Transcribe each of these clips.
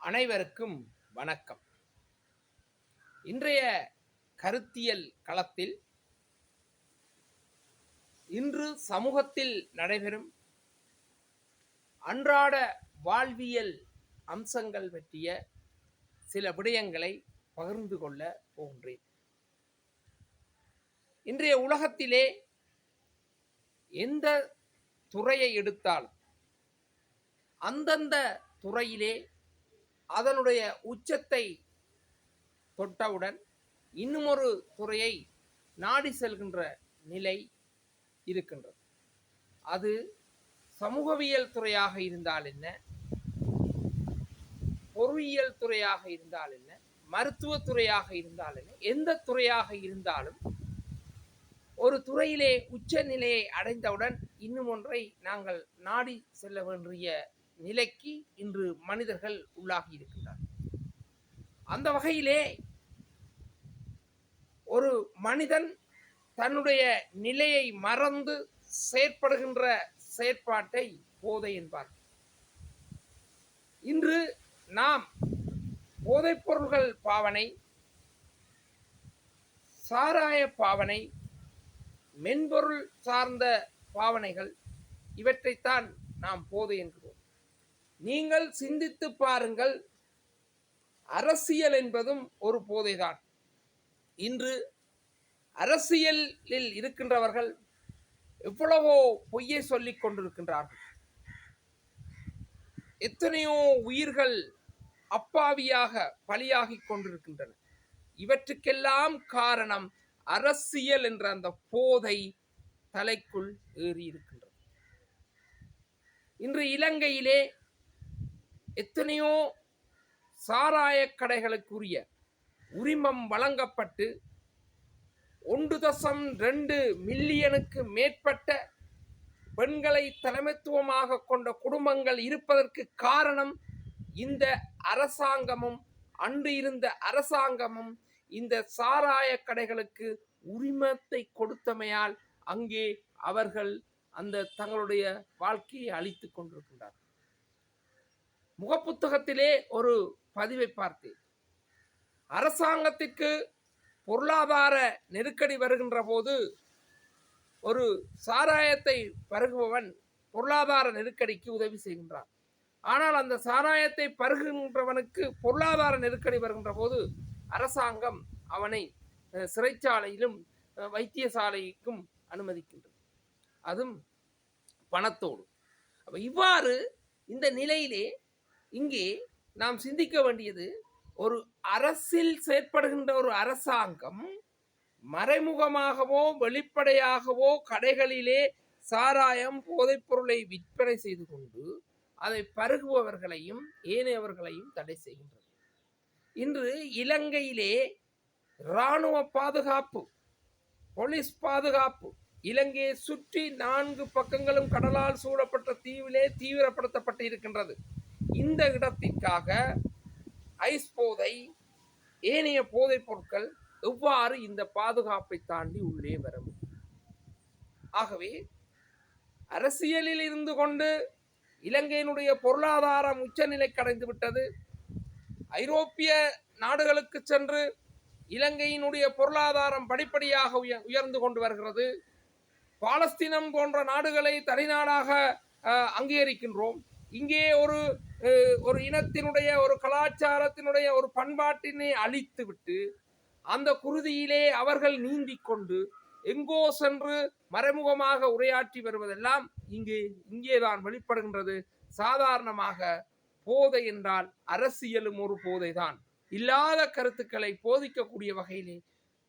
அனைவருக்கும் வணக்கம். இன்றைய கருத்தியல் களத்தில் இன்று சமூகத்தில் நடைபெறும் அன்றாட வாழ்வியல் அம்சங்கள் பற்றிய சில விடயங்களை பகிர்ந்து கொள்ள போகின்றேன். இன்றைய உலகத்திலே எந்த துறையை எடுத்தாலும் அந்தந்த துறையிலே அதனுடைய உச்சத்தை தொட்டவுடன் இன்னும் ஒரு துறையை நாடி செல்கின்ற நிலை இருக்கின்றது. அது சமூகவியல் துறையாக இருந்தால் என்ன, பொருளியல் துறையாக இருந்தால் என்ன, மருத்துவ துறையாக இருந்தால் என்ன, எந்த துறையாக இருந்தாலும் ஒரு துறையிலே உச்ச நிலையை அடைந்தவுடன் இன்னும் ஒன்றை நாங்கள் நாடி செல்ல வேண்டிய நிலைக்கு இன்று மனிதர்கள் உள்ளாகி இருக்கின்றனர். அந்த வகையிலே ஒரு மனிதன் தன்னுடைய நிலையை மறந்து செயற்படுகின்ற செயற்பாட்டை போதை என்பார். இன்று நாம் போதைப் பொருள்கள் பாவனை, சாராய பாவனை, மென்பொருள் சார்ந்த பாவனைகள், இவற்றைத்தான் நாம் போதை என்கிறோம். நீங்கள் சிந்தித்து பாருங்கள், அரசியல் என்பதும் ஒரு போதைதான். இன்று அரசியலில் இருக்கின்றவர்கள் எவ்வளவோ பொய்யை சொல்லிக் கொண்டிருக்கின்றார்கள். எத்தனையோ உயிர்கள் அப்பாவியாக பலியாகிக் கொண்டிருக்கின்றன. இவற்றுக்கெல்லாம் காரணம் அரசியல் என்ற அந்த போதை தலைக்குள் ஏறி இருக்கின்றது. இன்று இலங்கையிலே எத்தனையோ சாராய கடைகளுக்குரிய உரிமம் வழங்கப்பட்டு 1.2 மில்லியனுக்கு மேற்பட்ட பெண்களை தலைமைத்துவமாக கொண்ட குடும்பங்கள் இருப்பதற்கு காரணம் இந்த அரசாங்கமும் அன்று இருந்த அரசாங்கமும் இந்த சாராய கடைகளுக்கு உரிமத்தை கொடுத்தமையால் அங்கே அவர்கள் அந்த தங்களுடைய வாழ்க்கையை அழித்துக் கொண்டிருக்கின்றார். முகப்புத்தகத்திலே ஒரு பதிவை பார்த்தேன். அரசாங்கத்திற்கு பொருளாதார நெருக்கடி வருகின்ற போது ஒரு சாராயத்தை பருகுபவன் பொருளாதார நெருக்கடிக்கு உதவி செய்கின்றான். ஆனால் அந்த சாராயத்தை பருகுகின்றவனுக்கு பொருளாதார நெருக்கடி வருகின்ற போது அரசாங்கம் அவனை சிறைச்சாலையிலும் வைத்தியசாலைக்கும் அனுமதிக்கின்றது, அதுவும் பணத்தோடு. அப்ப இவ்வாறு இந்த நிலையிலே இங்கே நாம் சிந்திக்க வேண்டியது, ஒரு அரசில் செயற்படுகின்ற ஒரு அரசாங்கம் மறைமுகமாகவோ வெளிப்படையாகவோ கடைகளிலே சாராயம் போதைப் பொருளை விற்பனை செய்து கொண்டு அதை பருகுபவர்களையும் ஏனையவர்களையும் தடை செய்கின்றது. இன்று இலங்கையிலே இராணுவ பாதுகாப்பு, போலீஸ் பாதுகாப்பு இலங்கையை சுற்றி 4 பக்கங்களும் கடலால் சூழப்பட்ட தீவிலே தீவிரப்படுத்தப்பட்டு இருக்கின்றது. இந்த இடத்திற்காக ஐஸ் போதை, ஏனைய போதைப் பொருட்கள் எவ்வாறு இந்த பாதுகாப்பை தாண்டி உள்ளே வர முடியும்? ஆகவே அரசியலில் இருந்து கொண்டு இலங்கையினுடைய பொருளாதாரம் உச்சநிலை கடைந்து விட்டது. ஐரோப்பிய நாடுகளுக்கு சென்று இலங்கையினுடைய பொருளாதாரம் படிப்படியாக உயர்ந்து கொண்டு வருகிறது. பாலஸ்தீனம் போன்ற நாடுகளை தனிநாடாக அங்கீகரிக்கின்றோம். இங்கே ஒரு இனத்தினுடைய ஒரு கலாச்சாரத்தினுடைய ஒரு பண்பாட்டினை அழித்து விட்டு அந்த குருதியிலே அவர்கள் நீந்தி கொண்டு எங்கோ சென்று மறைமுகமாக உரையாற்றி வருவதெல்லாம் இங்கேதான் வெளிப்படுகின்றது. சாதாரணமாக போதை என்றால் அரசியலும் ஒரு போதைதான். இல்லாத கருத்துக்களை போதிக்கக்கூடிய வகையிலே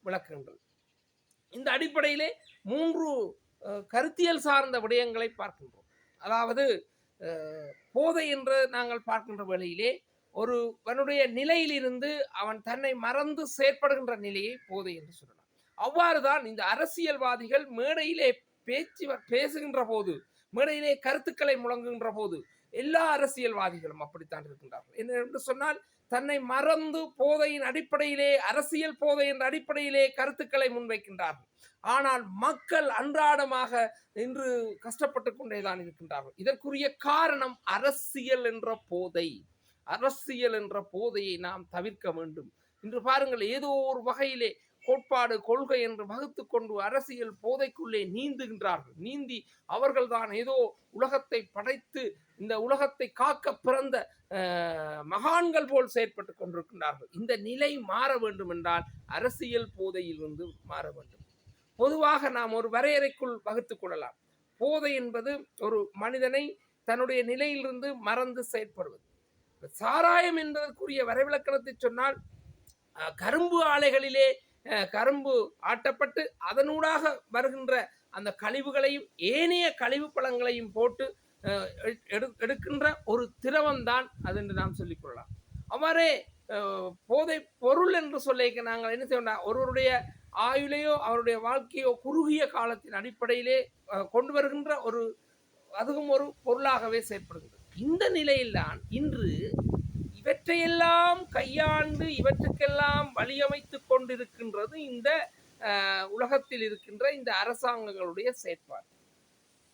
விளக்குகின்றது. இந்த அடிப்படையிலே 3 கருத்தியல் சார்ந்த விடயங்களை பார்க்கின்றோம். அதாவது போதை என்று நாங்கள் பார்க்கின்ற வேளையிலே ஒருவனுடைய நிலையிலிருந்து அவன் தன்னை மறந்து செயற்படுகின்ற நிலையை போதை என்று சொல்லலாம். அவ்வாறுதான் இந்த அரசியல்வாதிகள் மேடையிலே பேசுகின்ற போது, மேடையிலே கருத்துக்களை முழங்குகின்ற போது எல்லா அரசியல்வாதிகளும் அப்படித்தான் இருக்கின்றார்கள். என்று சொன்னால் தன்னை மறந்து போதையின் அடிப்படையிலே, அரசியல் போதை என்ற அடிப்படையிலே கருத்துக்களை முன்வைக்கின்றார்கள். ஆனால் மக்கள் அன்றாடமாக இன்று கஷ்டப்பட்டு கொண்டேதான் இருக்கின்றார்கள். இதற்குரிய காரணம் அரசியல் என்ற போதை. அரசியல் என்ற போதையை நாம் தவிர்க்க வேண்டும். இன்று பாருங்கள், ஏதோ ஒரு வகையிலே கோட்பாடு கொள்கை என்று வகுத்து கொண்டு அரசியல் போதைக்குள்ளே நீந்துகின்றார்கள். நீந்தி அவர்கள் தான் ஏதோ உலகத்தை படைத்து இந்த உலகத்தை காக்க பிறந்த மகான்கள் போல் செயற்பட்டு கொண்டிருக்கின்றார்கள். இந்த நிலை மாற வேண்டும் என்றால் அரசியல் போதையிலிருந்து மாற வேண்டும். பொதுவாக நாம் ஒரு வரையறைக்குள் வகுத்துக் கொள்ளலாம். போதை என்பது ஒரு மனிதனை தன்னுடைய நிலையிலிருந்து மறந்து செயற்படுவது. சாராயம் என்பதற்குரிய வரைவிலக்கணத்தை சொன்னால், கரும்பு ஆலைகளிலே கரும்பு ஆட்டப்பட்டு அதனூடாக வருகின்ற அந்த கழிவுகளையும் ஏனைய கழிவு பழங்களையும் போட்டு எடுக்கின்ற ஒரு திரவம் தான் அது என்று நாம் சொல்லிக் கொள்ளலாம். அவ்வாறே போதை பொருள் என்று சொல்லிக்க நாங்கள் என்ன செய்வோம், ஒருவருடைய ஆயுளையோ அவருடைய வாழ்க்கையோ குறுகிய காலத்தின் அடிப்படையிலே கொண்டு வருகின்ற ஒரு அதுவும் ஒரு பொருளாகவே செயற்படுகிறது. இந்த நிலையில்தான் இன்று இவற்றையெல்லாம் கையாண்டு இவற்றுக்கெல்லாம் வழியமைத்து கொண்டிருக்கின்றது இந்த உலகத்தில் இருக்கின்ற இந்த அரசாங்கங்களுடைய செயற்பாடு.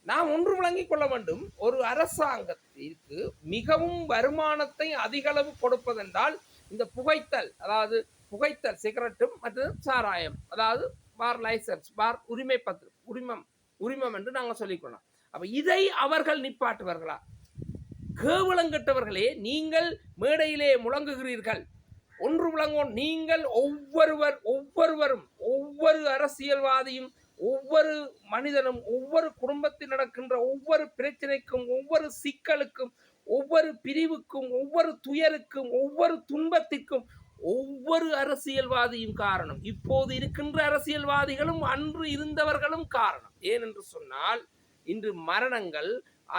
நாம் ஒன்று விளங்கிக் கொள்ள வேண்டும், ஒரு அரசாங்கத்திற்கு மிகவும் வருமானத்தை அதிக அளவு கொடுப்பதென்றால் இந்த புகைத்தல், அதாவது புகைத்தல் சிகரெட்டும் மற்றும் சாராயம், அதாவது பார் லைசன்ஸ், பார் உரிமை பத்திரம், உரிமம் என்று நாங்கள் சொல்லிக்கொள்ளலாம். அப்ப இதை அவர்கள் நிப்பாட்டுவார்களா? கேவலங்கட்டவர்களே, நீங்கள் மேடையிலே முழங்குகிறீர்கள், ஒன்று விளங்கும், நீங்கள் ஒவ்வொருவரும் ஒவ்வொரு அரசியல்வாதியும் ஒவ்வொரு மனிதனும் ஒவ்வொரு குடும்பத்தில் நடக்கின்ற ஒவ்வொரு பிரச்சனைக்கும் ஒவ்வொரு சிக்கலுக்கும் ஒவ்வொரு பிரிவுக்கும் ஒவ்வொரு துயருக்கும் ஒவ்வொரு துன்பத்திற்கும் ஒவ்வொரு அரசியல்வாதியும் காரணம். இப்போது இருக்கின்ற அரசியல்வாதிகளும் அன்று இருந்தவர்களும் காரணம். ஏனென்று சொன்னால், இன்று மரணங்கள்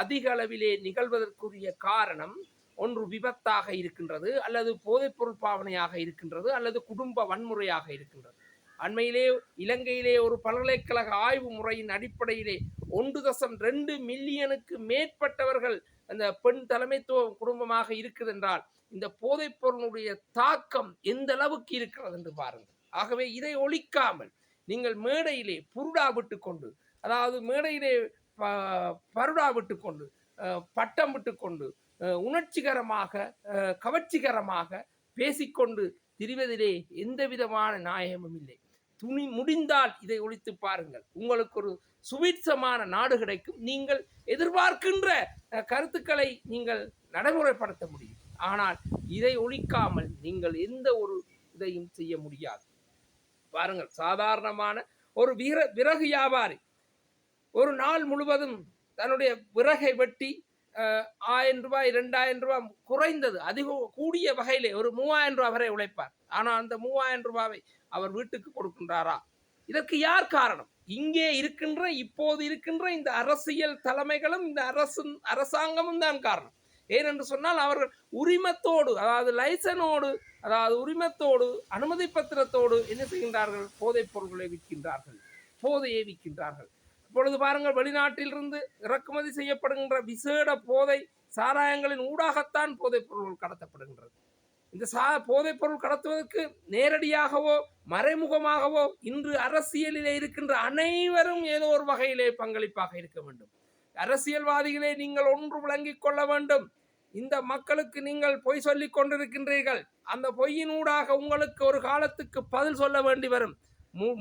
அதிக அளவிலே நிகழ்வதற்குரிய காரணம் ஒன்று விபத்தாக இருக்கின்றது, அல்லது போதைப்பொருள் பாவனையாக இருக்கின்றது, அல்லது குடும்ப வன்முறையாக இருக்கின்றது. அண்மையிலே இலங்கையிலே ஒரு பல்கலைக்கழக ஆய்வு முறையின் அடிப்படையிலே 1.2 மில்லியனுக்கு மேற்பட்டவர்கள் அந்த பெண் தலைமைத்துவ குடும்பமாக இருக்குது என்றால் இந்த போதைப் பொருளுடைய தாக்கம் எந்த அளவுக்கு இருக்கிறது என்று பாருங்கள். ஆகவே இதை ஒழிக்காமல் நீங்கள் மேடையிலே புருடா விட்டு கொண்டு, அதாவது மேடையிலே பருடா விட்டு கொண்டு, பட்டம் விட்டு கொண்டு, உணர்ச்சிகரமாக கவர்ச்சிகரமாக பேசிக்கொண்டு திரிவதிலே எந்த விதமான நியாயமும் இல்லை. முடிந்தால் இதை ஒழித்து பாருங்கள், உங்களுக்கு ஒரு சுவீட்சமான நாடு கிடைக்கும். நீங்கள் எதிர்பார்க்கின்ற கருத்துக்களை நீங்கள் நடைமுறைப்படுத்த முடியும். ஆனால் இதை ஒழிக்காமல் நீங்கள் எந்த ஒரு இதையும் செய்ய முடியாது. பாருங்கள், சாதாரணமான ஒரு விறகு வியாபாரி ஒரு நாள் முழுவதும் தன்னுடைய விறகை வெட்டி 1000 ரூபாய் 2000 ரூபாய் குறைந்தது, அதிக கூடிய வகையிலே ஒரு 3000 ரூபாய் வரை உழைப்பார். ஆனால் அந்த 3000 ரூபாவை அவர் வீட்டுக்கு கொடுக்கின்றாரா? இதற்கு யார் காரணம்? இங்கே இருக்கின்ற இப்போது இருக்கின்ற இந்த அரசியல் தலைமைகளும் இந்த அரசாங்கமும் தான் காரணம். ஏனென்று சொன்னால் அவர்கள் உரிமத்தோடு, அதாவது லைசனோடு, அதாவது உரிமத்தோடு அனுமதி பத்திரத்தோடு என்ன செய்கின்றார்கள்? போதைப் பொருட்களை விற்கின்றார்கள், போதையை விற்கின்றார்கள். இப்பொழுது பாருங்கள், வெளிநாட்டிலிருந்து இறக்குமதி செய்யப்படுகின்ற விசேட போதை சாராயங்களின் ஊடாகத்தான் போதைப் பொருட்கள் கடத்தப்படுகின்றது. இந்த போதைப் பொருள் கடத்துவதற்கு நேரடியாகவோ மறைமுகமாகவோ இன்று அரசியலிலே இருக்கின்ற அனைவரும் ஏதோ ஒரு வகையிலே பங்களிப்பாக இருக்க வேண்டும். அரசியல்வாதிகளே, நீங்கள் ஒன்று விளங்கிக் கொள்ள வேண்டும். இந்த மக்களுக்கு நீங்கள் பொய் சொல்லிக் கொண்டிருக்கின்றீர்கள். அந்த பொய்யினூடாக உங்களுக்கு ஒரு காலத்துக்கு பதில் சொல்ல வேண்டி வரும்.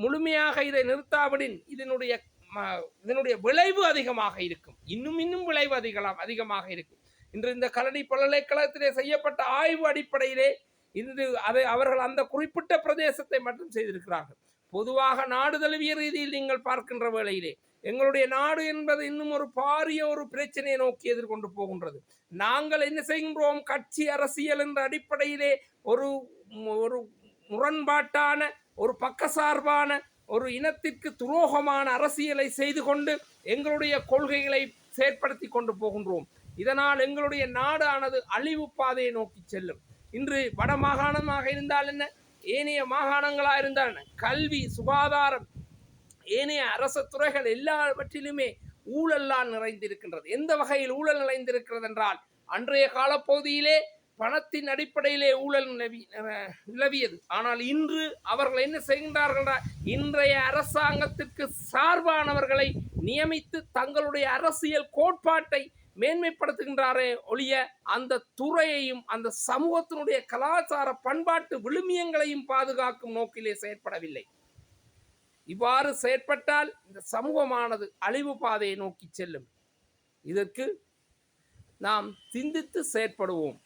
முழுமையாக இதை நிறுத்தாவிடின் இதனுடைய விளைவு அதிகமாக இருக்கும். இன்னும் விளைவு அதிகமாக இருக்கும். இன்று இந்த கலனி பல்கலைக்கழகத்திலே செய்யப்பட்ட ஆய்வு அடிப்படையிலே இன்று அவர்கள் அந்த குறிப்பிட்ட பிரதேசத்தை மட்டும் செய்திருக்கிறார்கள். பொதுவாக நாடு தழுவிய ரீதியில் நீங்கள் பார்க்கின்ற வேளையிலே எங்களுடைய நாடு என்பது இன்னும் ஒரு பாரிய ஒரு பிரச்சனையை நோக்கி எதிர்கொண்டு போகின்றது. நாங்கள் என்ன செய்கின்றோம்? கட்சி அரசியல் என்ற அடிப்படையிலே ஒரு முரண்பாட்டான, ஒரு பக்கசார்பான, ஒரு இனத்திற்கு துரோகமான அரசியலை செய்து கொண்டு எங்களுடைய கொள்கைகளை செயற்படுத்தி கொண்டு போகின்றோம். இதனால் எங்களுடைய நாடானது அழிவு பாதையை நோக்கி செல்லும். இன்று வட மாகாணமாக இருந்தால் என்ன, ஏனைய மாகாணங்களாக இருந்தால் என்ன, கல்வி, சுகாதாரம், ஏனைய அரச துறைகள் எல்லாவற்றிலுமே ஊழல்லாம் நிறைந்திருக்கின்றது. எந்த வகையில் ஊழல் நிறைந்திருக்கிறது என்றால், அன்றைய காலப்பகுதியிலே பணத்தின் அடிப்படையிலே ஊழல் நிலவியது. ஆனால் இன்று அவர்கள் என்ன செய்கின்றார்கள்? இன்றைய அரசாங்கத்திற்கு சார்பானவர்களை நியமித்து தங்களுடைய அரசியல் கோட்பாட்டை மேன்மைப்படுத்துகின்றாரே ஒழிய அந்த துறையையும் அந்த சமூகத்தினுடைய கலாச்சார பண்பாட்டு விழுமியங்களையும் பாதுகாக்கும் நோக்கிலே செயற்படவில்லை. இவ்வாறு செயற்பட்டால் இந்த சமூகமானது அழிவு பாதையை நோக்கி செல்லும். இதற்கு நாம் சிந்தித்து செயற்படுவோம்.